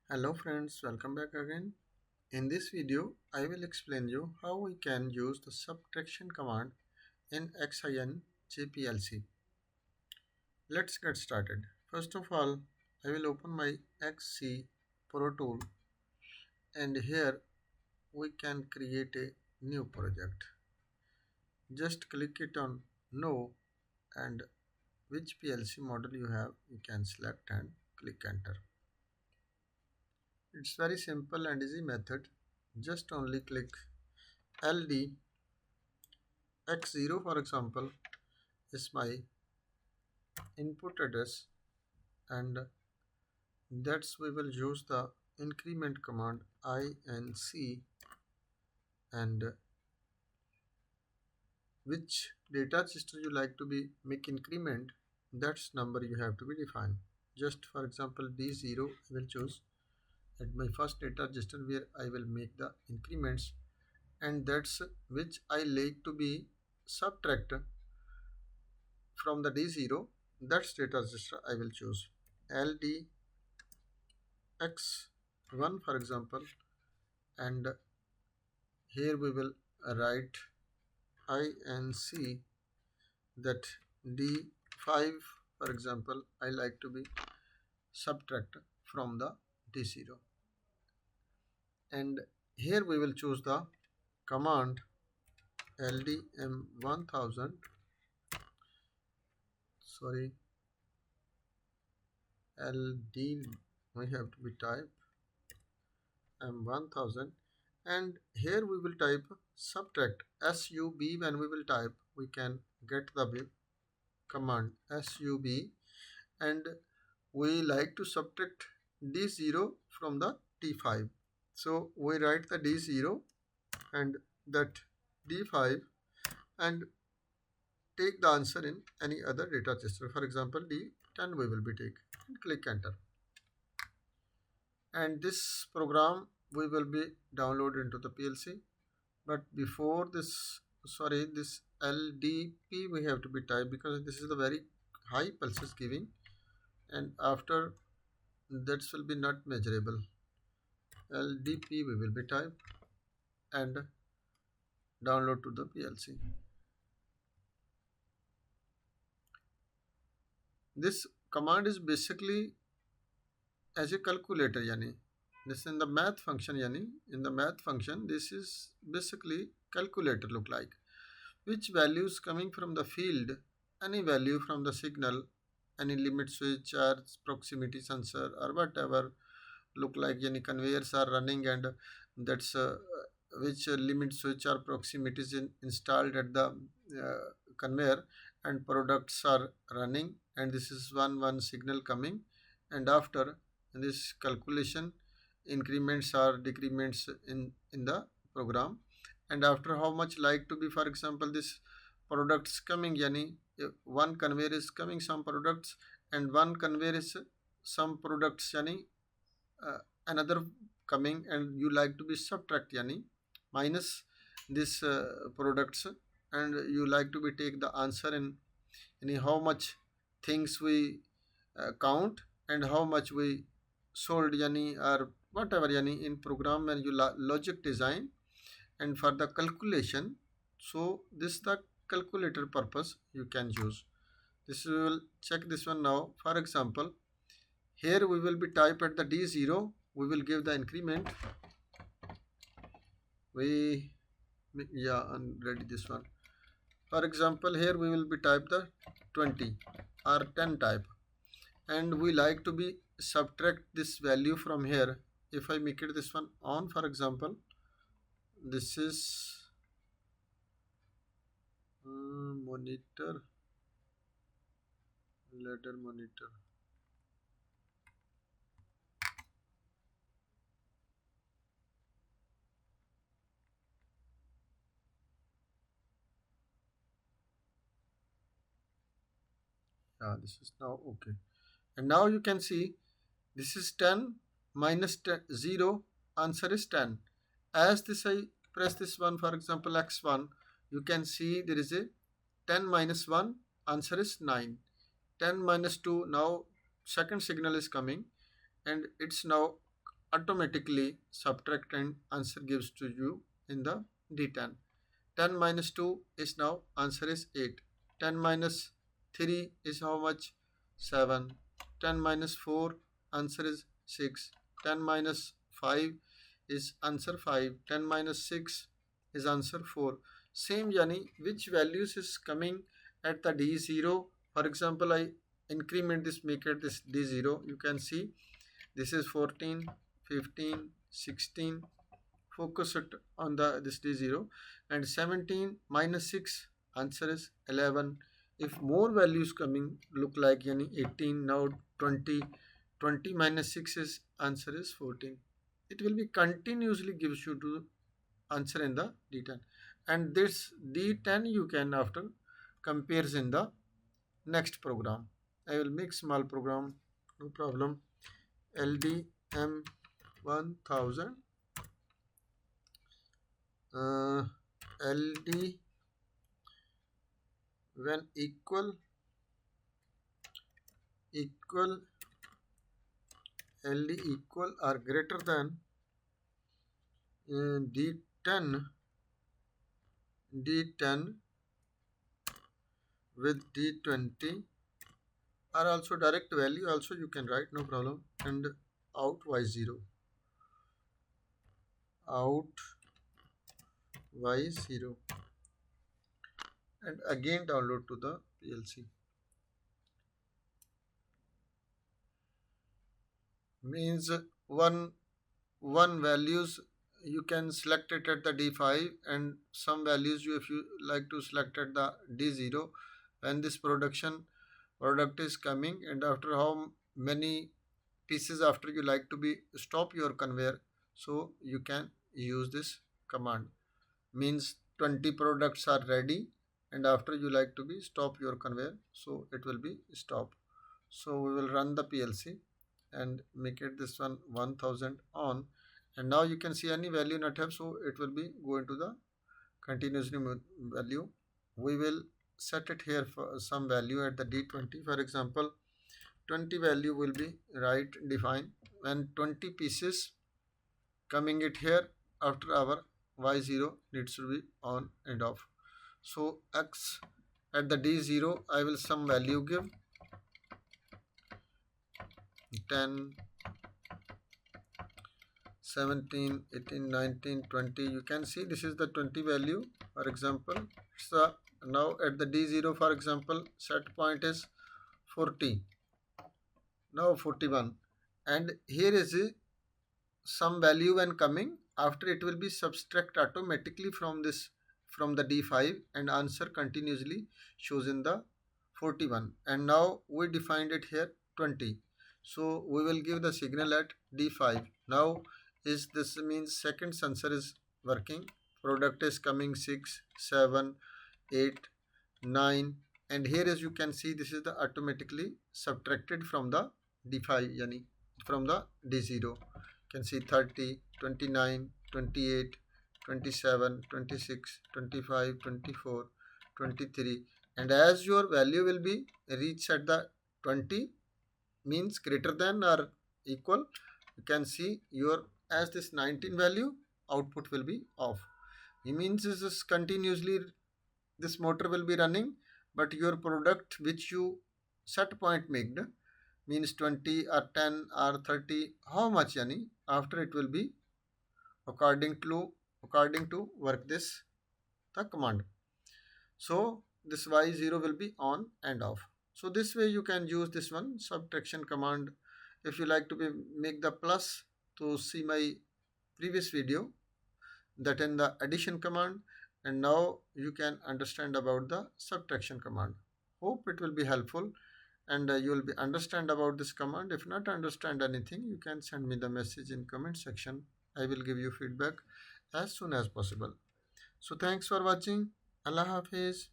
Hello friends, welcome back again. In this video, I will explain you how we can use the subtraction command in XINJE PLC. Let's get started. First of all, I will open my XC Pro tool and here we can create a new project. Just click it on No and which PLC model you have, you can select and click enter. It's very simple and easy method. Just only click LD X0 for example is my input address and that's we will use the increment command INC and which data register you like to be make increment, that's number you have to be defined. Just for example D0 I will choose at my first data register where I will make the increments and that's which I like to be subtract from the D0, that's data register I will choose LD X1 for example and here we will write INC that D5 for example I like to be subtract from the D0 and here we will choose the command LDM1000 sorry LD we have to be type M1000 and here we will type subtract SUB. When we will type we can get the command SUB and we like to subtract D0 from the D5, so we write the D0 and that D5 and take the answer in any other data register. For example D10 we will be take and click enter and this program we will be download into the PLC. But before this this LDP we have to be typed because this is the very high pulses giving and after that will be not measurable. LDP we will be typed and download to the PLC. This command is basically as a calculator yani this in the math function yani in the math function this is basically calculator look like which values coming from the field, any value from the signal, any limit switch or proximity sensor or whatever look like any conveyors are running and that's which limit switch or proximity is installed at the conveyor and products are running and this is one signal coming and after this calculation increments or decrements in the program and after how much like to be for example this products coming yani one conveyor is coming some products and one conveyor is some products yani another coming and you like to be subtract yani minus this products and you like to be take the answer in any how much things we count and how much we sold yani or whatever yani in program and you logic design and for the calculation, so this the calculator purpose you can use this. We will check this one now. For example here we will be type at the D0 we will give the increment we yeah and ready this one. For example here we will be type the 20 or 10 type and we like to be subtract this value from here. If I make it this one on for example this is monitor ladder monitor this is now okay and now you can see this is 10 minus 10, 0 answer is 10 as this I press this one for example x1 you can see there is a 10 minus 1 answer is 9, 10 minus 2 now second signal is coming and it's now automatically subtract and answer gives to you in the D10. 10 minus 2 is now answer is 8. 10 minus 3 is how much? 7. 10 minus 4 answer is 6. 10 minus 5 is answer 5. 10 minus 6 is answer 4. Same yani which values is coming at the D0. For example, I increment this, make it this D0. You can see this is 14, 15, 16. Focus it on the this D0 and 17 minus 6 answer is 11. If more values coming look like yani 18, now 20, 20 minus 6 is answer is 14. It will be continuously gives you to answer in the D10, and this D10 you can after compares in the next program. I will make small program, no problem. LDM 1000 LD when equal LD equal or greater than D10 with D20 or also direct value also you can write, no problem, and out Y0 and again download to the PLC. Means one values you can select it at the D5 and some values you if you like to select at the D0 when this product is coming, and after how many pieces after you like to be stop your conveyor, so you can use this command. Means 20 products are ready and after you like to be stop your conveyor, so it will be stop. So we will run the PLC and make it this one 1000 on, and now you can see any value not have, so it will be going to the continuously value. We will set it here for some value at the D20. For example, 20 value will be right define when 20 pieces coming it here after our Y0 needs to be on and off. So X at the D0 I will some value give 10, 17, 18, 19, 20. You can see this is the 20 value. For example, so now at the D0 for example set point is 40. Now 41, and here is some value when coming after it will be subtract automatically from this from the D5 and answer continuously shows in the 41, and now we defined it here 20. So we will give the signal at D5. Now is this means second sensor is working, product is coming 6, 7, 8, 9, and here as you can see this is the automatically subtracted from the D5 yani from the D0. You can see 30, 29, 28, 27, 26, 25, 24, 23, and as your value will be reached at the 20 means greater than or equal, you can see your as this 19 value output will be off. It means this is continuously this motor will be running, but your product which you set point made means 20 or 10 or 30 how much yani after it will be according to work this the command. So this Y0 will be on and off. So this way you can use this one subtraction command. If you like to be make the plus to see my previous video that in the addition command, and now you can understand about the subtraction command. Hope it will be helpful and you will be understand about this command. If not understand anything, you can send me the message in comment section. I will give you feedback as soon as possible. So thanks for watching. Allah Hafiz.